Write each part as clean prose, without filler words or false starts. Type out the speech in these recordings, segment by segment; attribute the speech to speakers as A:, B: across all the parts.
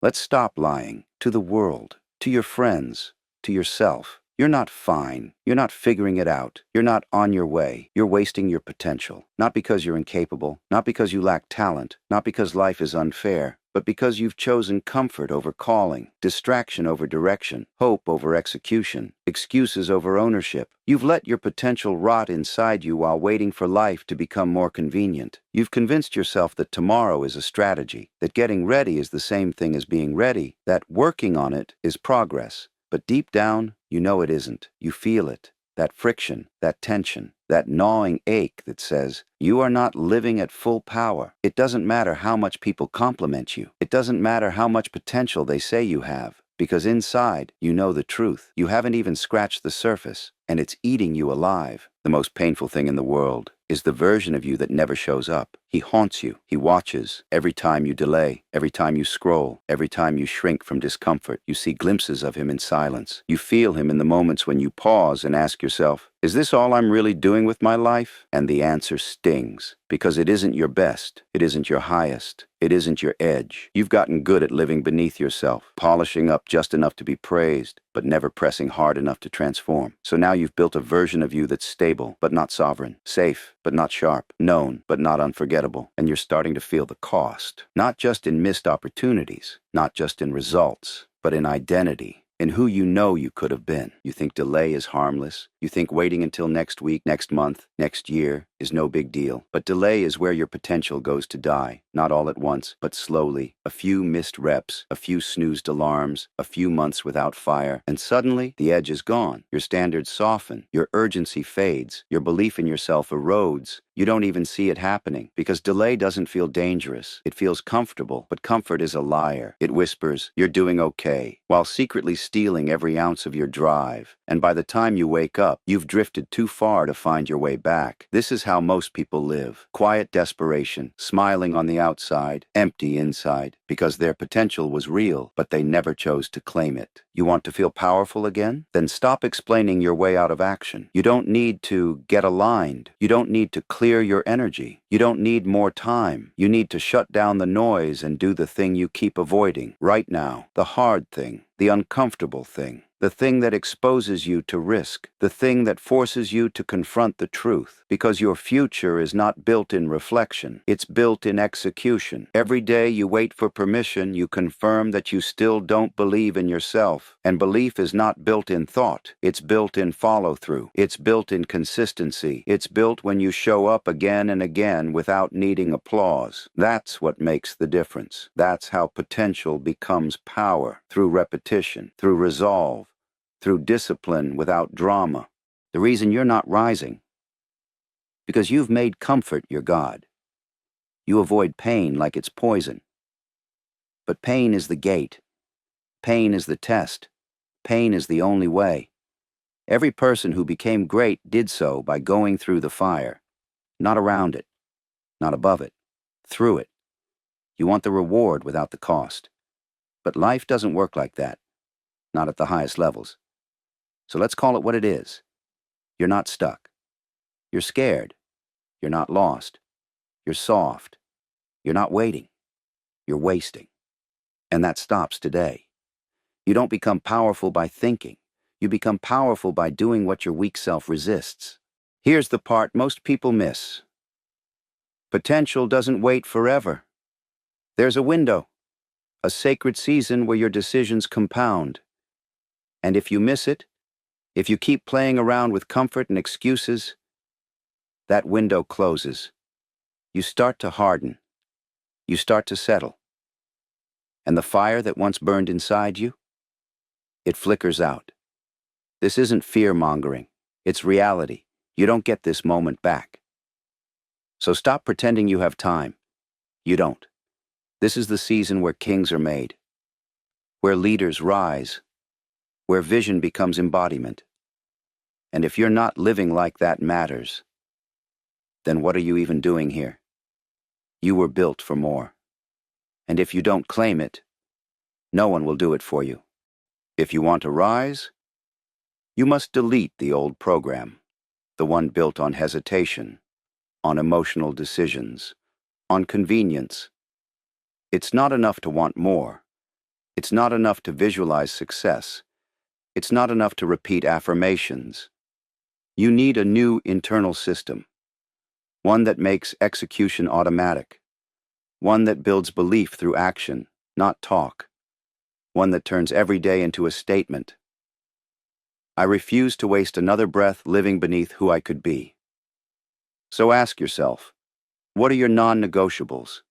A: Let's stop lying to the world, to your friends, to yourself. You're not fine. You're not figuring it out. You're not on your way. You're wasting your potential. Not because you're incapable, not because you lack talent, not because life is unfair, but because you've chosen comfort over calling, distraction over direction, hope over execution, excuses over ownership. You've let your potential rot inside you while waiting for life to become more convenient. You've convinced yourself that tomorrow is a strategy, that getting ready is the same thing as being ready, that working on it is progress. But deep down, you know it isn't. You feel it. That friction, that tension, that gnawing ache that says, you are not living at full power. It doesn't matter how much people compliment you. It doesn't matter how much potential they say you have. Because inside, you know the truth. You haven't even scratched the surface, and it's eating you alive. The most painful thing in the world is the version of you that never shows up. He haunts you. He watches. Every time you delay, every time you scroll, every time you shrink from discomfort, you see glimpses of him in silence. You feel him in the moments when you pause and ask yourself, is this all I'm really doing with my life? And the answer stings, because it isn't your best. It isn't your highest. It isn't your edge. You've gotten good at living beneath yourself, polishing up just enough to be praised, but never pressing hard enough to transform. So now you've built a version of you that's stable, but not sovereign, safe, but not sharp, known, but not unforgettable. And you're starting to feel the cost, not just in missed opportunities, not just in results, but in identity, in who you know you could have been. You think delay is harmless. You think waiting until next week, next month, next year is no big deal. But delay is where your potential goes to die. Not all at once, but slowly. A few missed reps, a few snoozed alarms, a few months without fire, and suddenly the edge is gone. Your standards soften, your urgency fades, your belief in yourself erodes. You don't even see it happening, because delay doesn't feel dangerous. It feels comfortable, but comfort is a liar. It whispers, you're doing okay, while secretly stealing every ounce of your drive. And by the time you wake up, you've drifted too far to find your way back. This is how most people live. Quiet desperation, smiling on the outside, empty inside, because their potential was real, but they never chose to claim it. You want to feel powerful again? Then stop explaining your way out of action. You don't need to get aligned. You don't need to clear your energy. You don't need more time. You need to shut down the noise and do the thing you keep avoiding. Right now, the hard thing, the uncomfortable thing. The thing that exposes you to risk, the thing that forces you to confront the truth, because your future is not built in reflection, it's built in execution. Every day you wait for permission, you confirm that you still don't believe in yourself. And belief is not built in thought, it's built in follow-through, it's built in consistency, it's built when you show up again and again without needing applause. That's what makes the difference. That's how potential becomes power, through repetition, through resolve, through discipline without drama. The reason you're not rising, because you've made comfort your God. You avoid pain like it's poison. But pain is the gate. Pain is the test. Pain is the only way. Every person who became great did so by going through the fire. Not around it, not above it, through it. You want the reward without the cost. But life doesn't work like that, not at the highest levels. So let's call it what it is. You're not stuck. You're scared. You're not lost. You're soft. You're not waiting. You're wasting. And that stops today. You don't become powerful by thinking. You become powerful by doing what your weak self resists. Here's the part most people miss. Potential doesn't wait forever. There's a window, a sacred season where your decisions compound. And if you miss it, if you keep playing around with comfort and excuses, that window closes. You start to harden. You start to settle. And the fire that once burned inside you, it flickers out. This isn't fear-mongering. It's reality. You don't get this moment back. So stop pretending you have time. You don't. This is the season where kings are made, where leaders rise, where vision becomes embodiment. And if you're not living like that matters, then what are you even doing here? You were built for more. And if you don't claim it, no one will do it for you. If you want to rise, you must delete the old program, the one built on hesitation, on emotional decisions, on convenience. It's not enough to want more. It's not enough to visualize success. It's not enough to repeat affirmations. You need a new internal system, one that makes execution automatic, one that builds belief through action, not talk, one that turns every day into a statement. I refuse to waste another breath living beneath who I could be. So ask yourself, what are your non-negotiables?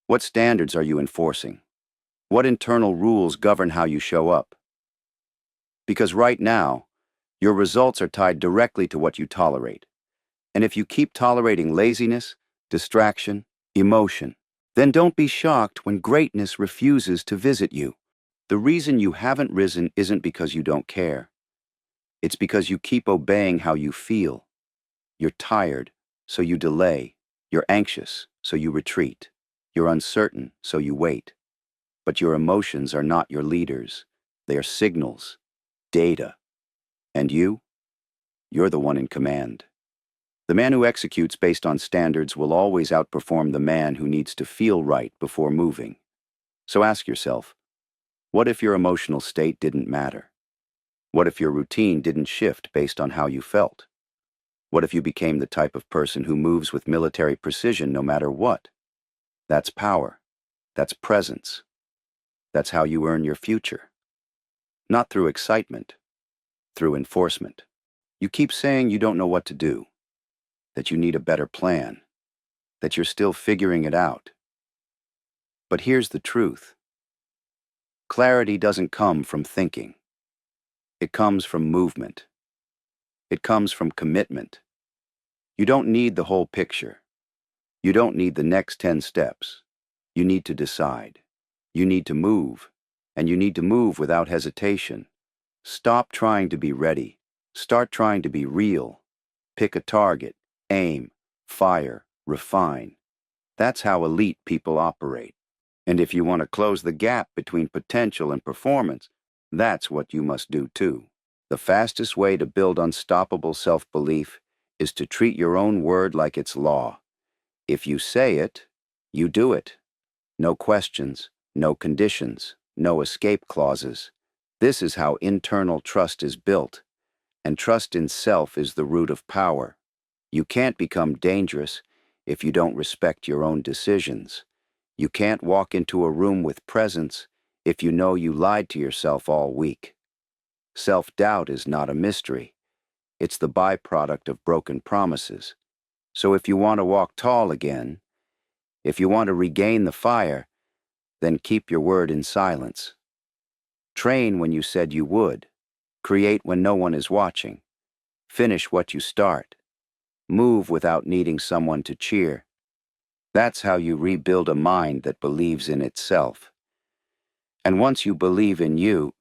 A: What standards are you enforcing? What internal rules govern how you show up? Because right now, your results are tied directly to what you tolerate. And if you keep tolerating laziness, distraction, emotion, then don't be shocked when greatness refuses to visit you. The reason you haven't risen isn't because you don't care. It's because you keep obeying how you feel. You're tired, so you delay. You're anxious, so you retreat. You're uncertain, so you wait. But your emotions are not your leaders. They are signals, data. And you're the one in command. The man who executes based on standards will always outperform the man who needs to feel right before moving. So ask yourself, what if your emotional state didn't matter? What if your routine didn't shift based on how you felt? What if you became the type of person who moves with military precision no matter what? That's power. That's presence. That's how you earn your future. Not through excitement, through enforcement. You keep saying you don't know what to do, that you need a better plan, that you're still figuring it out. But here's the truth. Clarity doesn't come from thinking. It comes from movement. It comes from commitment. You don't need the whole picture. You don't need the next 10 steps. You need to decide. You need to move. And you need to move without hesitation. Stop trying to be ready. Start trying to be real. Pick a target. Aim. Fire. Refine. That's how elite people operate. And if you want to close the gap between potential and performance, that's what you must do too. The fastest way to build unstoppable self-belief is to treat your own word like it's law. If you say it, you do it. No questions, no conditions, no escape clauses. This is how internal trust is built. And trust in self is the root of power. You can't become dangerous if you don't respect your own decisions. You can't walk into a room with presence if you know you lied to yourself all week. Self-doubt is not a mystery. It's the byproduct of broken promises. So if you want to walk tall again, if you want to regain the fire, then keep your word in silence. Train when you said you would. Create when no one is watching. Finish what you start. Move without needing someone to cheer. That's how you rebuild a mind that believes in itself. And once you believe in you,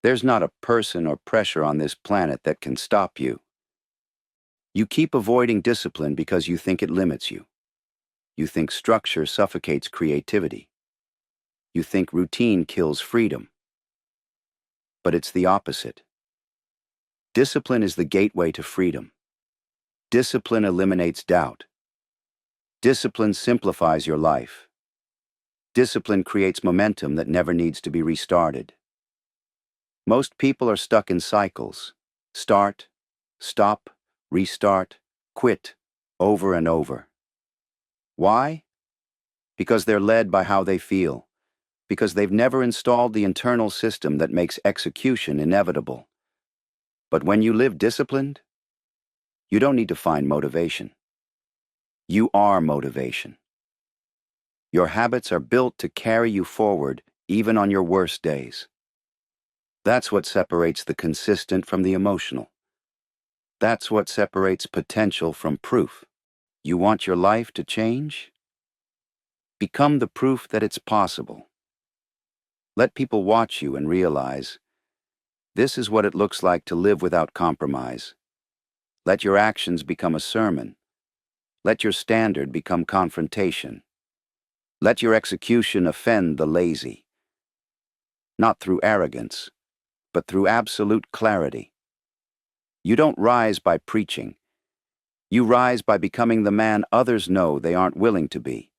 A: there's not a person or pressure on this planet that can stop you. You keep avoiding discipline because you think it limits you. You think structure suffocates creativity. You think routine kills freedom. But it's the opposite. Discipline is the gateway to freedom. Discipline eliminates doubt. Discipline simplifies your life. Discipline creates momentum that never needs to be restarted. Most people are stuck in cycles. Start, stop, restart, quit, over and over. Why? Because they're led by how they feel. Because they've never installed the internal system that makes execution inevitable. But when you live disciplined, you don't need to find motivation. You are motivation. Your habits are built to carry you forward even on your worst days. That's what separates the consistent from the emotional. That's what separates potential from proof. You want your life to change? Become the proof that it's possible. Let people watch you and realize, this is what it looks like to live without compromise. Let your actions become a sermon. Let your standard become confrontation. Let your execution offend the lazy. Not through arrogance, but through absolute clarity. You don't rise by preaching. You rise by becoming the man others know they aren't willing to be.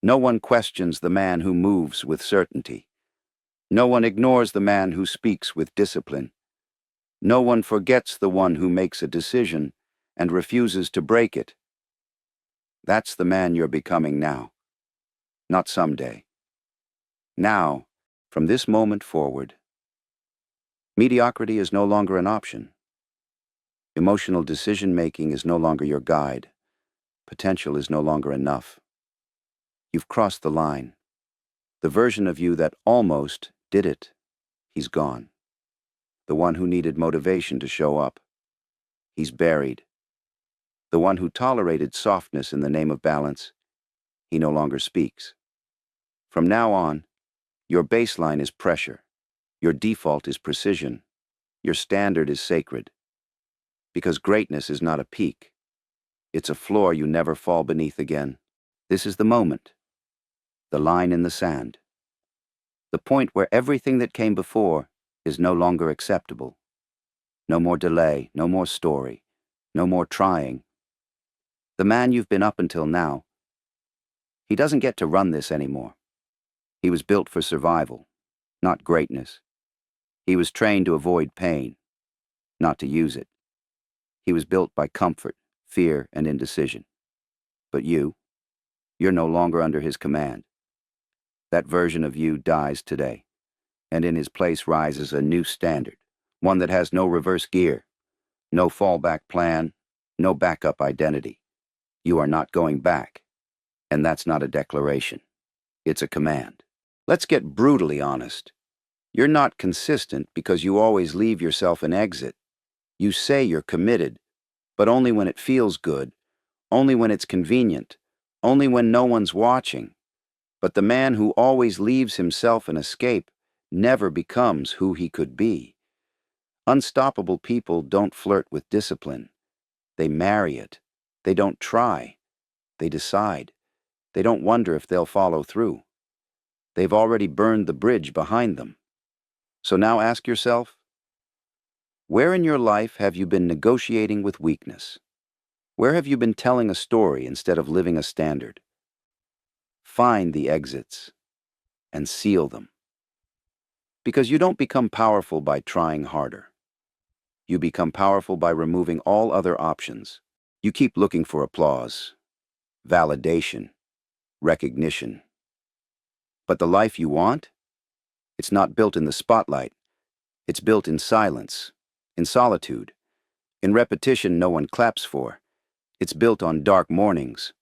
A: No one questions the man who moves with certainty. No one ignores the man who speaks with discipline. No one forgets the one who makes a decision and refuses to break it. That's the man you're becoming now, not someday. Now, from this moment forward, mediocrity is no longer an option. Emotional decision-making is no longer your guide. Potential is no longer enough. You've crossed the line. The version of you that almost did it, he's gone. The one who needed motivation to show up, he's buried. The one who tolerated softness in the name of balance, he no longer speaks. From now on, your baseline is pressure. Your default is precision. Your standard is sacred. Because greatness is not a peak. It's a floor you never fall beneath again. This is the moment. The line in the sand. The point where everything that came before is no longer acceptable. No more delay, no more story, no more trying. The man you've been up until now, he doesn't get to run this anymore. He was built for survival, not greatness. He was trained to avoid pain, not to use it. He was built by comfort, fear, and indecision. But you're no longer under his command. That version of you dies today, and in his place rises a new standard, one that has no reverse gear, no fallback plan, no backup identity. You are not going back, and that's not a declaration. It's a command. Let's get brutally honest. You're not consistent because you always leave yourself an exit. You say you're committed, but only when it feels good, only when it's convenient, only when no one's watching. But the man who always leaves himself an escape never becomes who he could be. Unstoppable people don't flirt with discipline. They marry it. They don't try. They decide. They don't wonder if they'll follow through. They've already burned the bridge behind them. So now ask yourself, where in your life have you been negotiating with weakness? Where have you been telling a story instead of living a standard? Find the exits and seal them. Because you don't become powerful by trying harder. You become powerful by removing all other options. You keep looking for applause, validation, recognition. But the life you want? It's not built in the spotlight. It's built in silence, in solitude, in repetition no one claps for. It's built on dark mornings,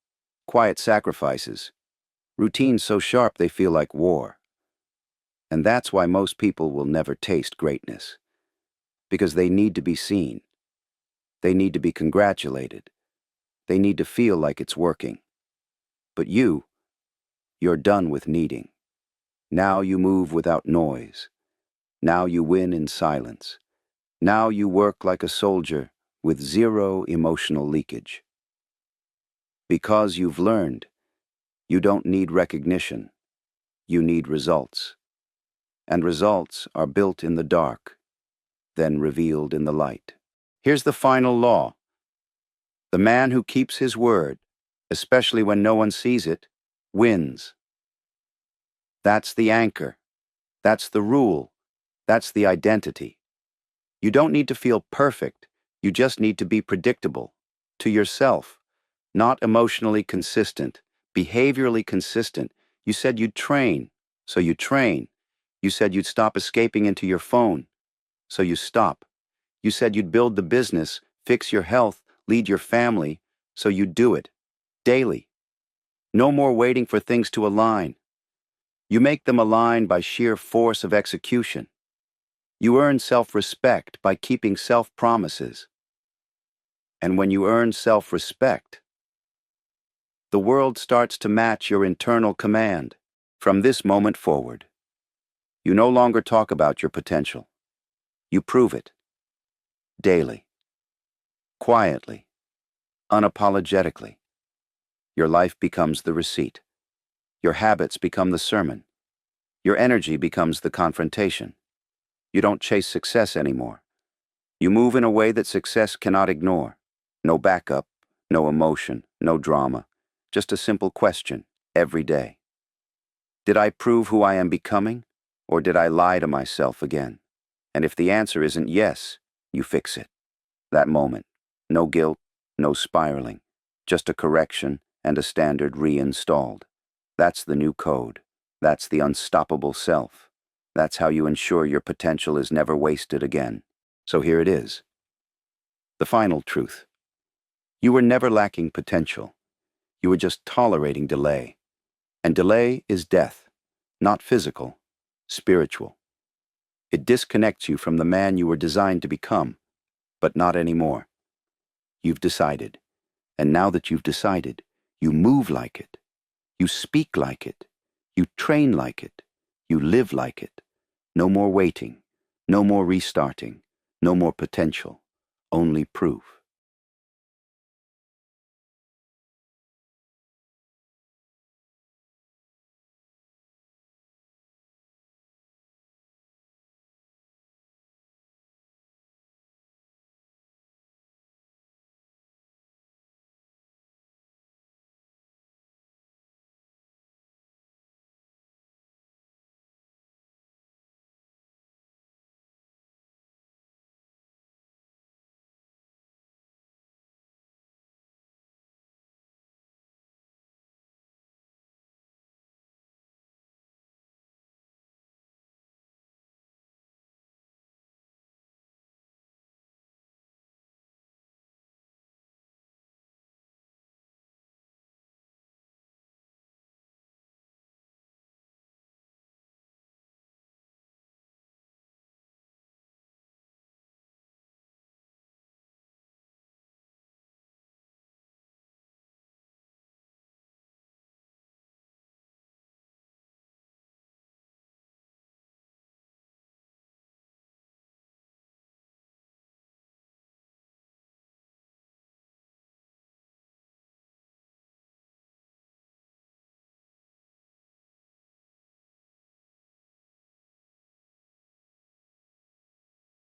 A: quiet sacrifices, routines so sharp they feel like war. And that's why most people will never taste greatness. Because they need to be seen. They need to be congratulated. They need to feel like it's working. But you're done with needing. Now you move without noise. Now you win in silence. Now you work like a soldier with zero emotional leakage. Because you've learned, you don't need recognition. You need results. And results are built in the dark, then revealed in the light. Here's the final law. The man who keeps his word, especially when no one sees it, wins. That's the anchor. That's the rule. That's the identity. You don't need to feel perfect. You just need to be predictable. To yourself. Not emotionally consistent. Behaviorally consistent. You said you'd train, so you train. You said you'd stop escaping into your phone, so you stop. You said you'd build the business, fix your health, lead your family, so you do it. Daily. No more waiting for things to align. You make them align by sheer force of execution. You earn self-respect by keeping self-promises. And when you earn self-respect, the world starts to match your internal command. From this moment forward, you no longer talk about your potential. You prove it. Daily. Quietly. Unapologetically. Your life becomes the receipt. Your habits become the sermon. Your energy becomes the confrontation. You don't chase success anymore. You move in a way that success cannot ignore. No backup, no emotion, no drama. Just a simple question, every day. Did I prove who I am becoming, Or did I lie to myself again? And if the answer isn't yes, you fix it. That moment. No guilt, no spiraling. Just a correction and a standard reinstalled. That's the new code. That's the unstoppable self. That's how you ensure your potential is never wasted again. So here it is. The final truth. You were never lacking potential. You were just tolerating delay. And delay is death. Not physical, spiritual. It disconnects you from the man you were designed to become, but not anymore. You've decided. And now that you've decided, you move like it. You speak like it. You train like it. You live like it. No more waiting. No more restarting. No more potential. Only proof.